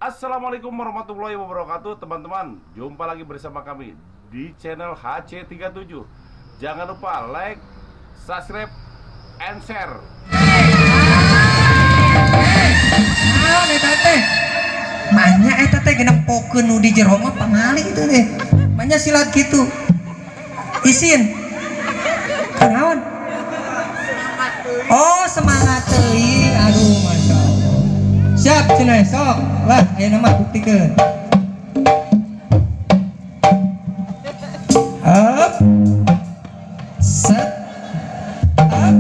Assalamualaikum warahmatullahi wabarakatuh teman-teman. Jumpa lagi bersama kami di channel HC37. Jangan lupa like, subscribe, and share. Banyak eta teh genepokeun nu di jero mah pamali itu teh. Banyak silat gitu. Isin. Naon? Oh, semangat teuing. Aduh, masya Allah. Siap cenah sok. Lah, ayeuna mah buktikeun. Up. Set. Up.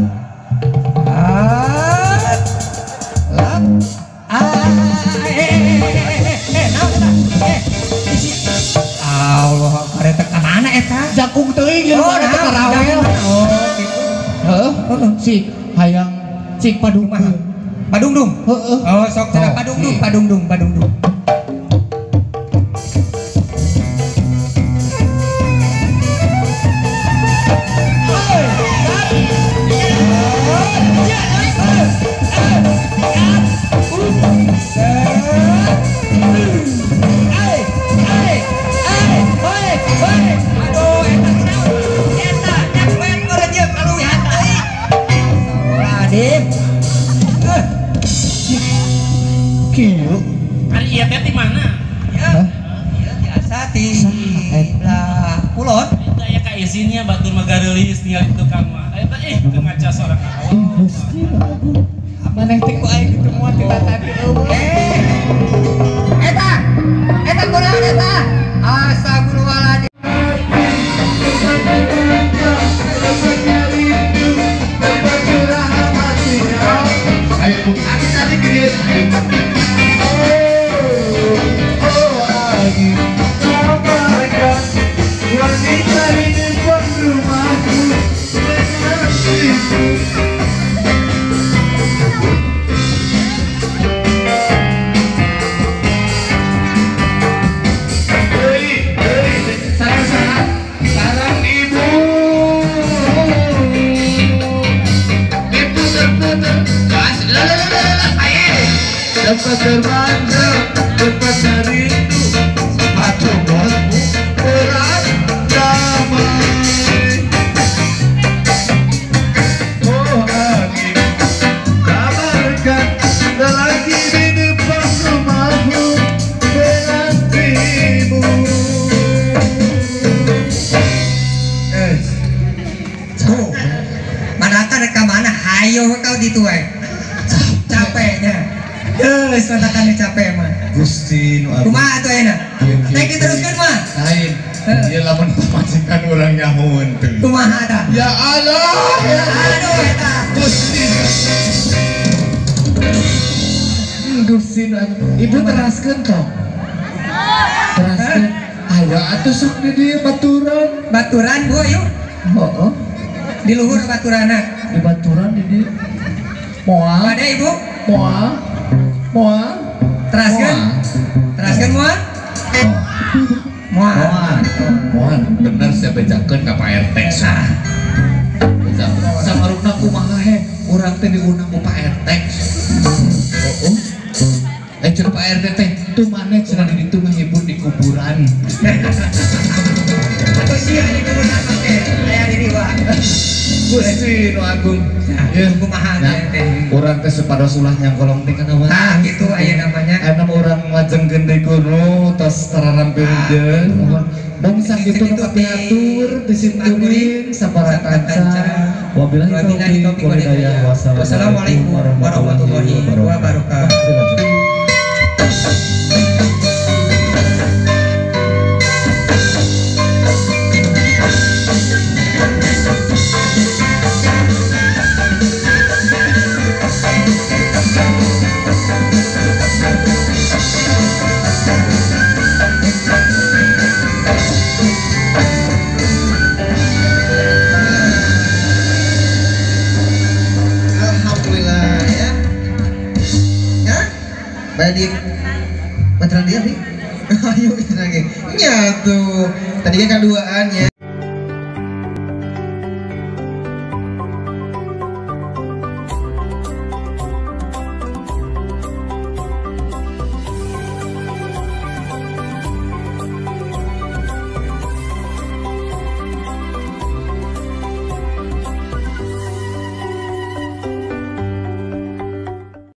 Lap. Allah, kareta ka mana eta? Jakung teuing jeung Oh, eta karawel. Oh, gitu. Heeh, sik hayang cik padungdung. Padungdung. Heeh. Oh, sok cenah padungdung. Kieu. Ari ieu teh di mana? Ya, biasa di lah kulon. Eta aya ka izinnya batur magareulis tinggal di tukang mah. Eta teu ngaca sorang awal. Maneh teh ku aing ditemuan di tadi eueuh. Eta kunaon eta? Astagfirullahaladzim. Dapat terbangga, dapat rindu, sepatu bosmu berat damai. Oh angin, kabarkan lelaki di depan rumahmu menantimu. Tuh, manatan reka mana? Hayo kau dituai. Capeknya. Geus matakannya capek mah. Gusti nu Kumaha atuh ayeuna? Teh diteruskeun mah. lain. Ieu lamun pamajikan urang nyahoeun teh. Kumaha tah? Ya Allah, ya Aduh eta. Gusti. Gusti Ibu teraskeun toh. Teraskeun. Aya atuh sok di dieu baturan. Baturan Bu yuk. Heeh. Di luhur baturana. Di baturan di dieu. Moal. Ada Ibu? Moal. Moal. Teraskeun. Teraskeun moal. Moal. Moal. Bener saya bejakeun ka Pak RT. Samarukna kumaha he? Urang teh diundang ku Pak RT. Heeh. Cenah Pak RT teh tuh maneh cenah di ditu mah hibur di kuburan. Atuh sia di kuburan teh. Aya di diwa. Gusti nu agung. Ya, kumaha teh. Urang teh sepados ulah nyangkolong teh kana mah. Tah gitu aya namanya. Eta urang ngajengkeun deui kuno tos tararampeunjeun. Bangsa kitu nu kapiatur disimkuring sabaraha kanca. Wabillahi taufiq wal hidayah. Wassalamualaikum warahmatullahi wabarakatuh. Tadi pacaran dia nih. Ayo kita lagi. Ya tuh. Tadinya kan duaan ya.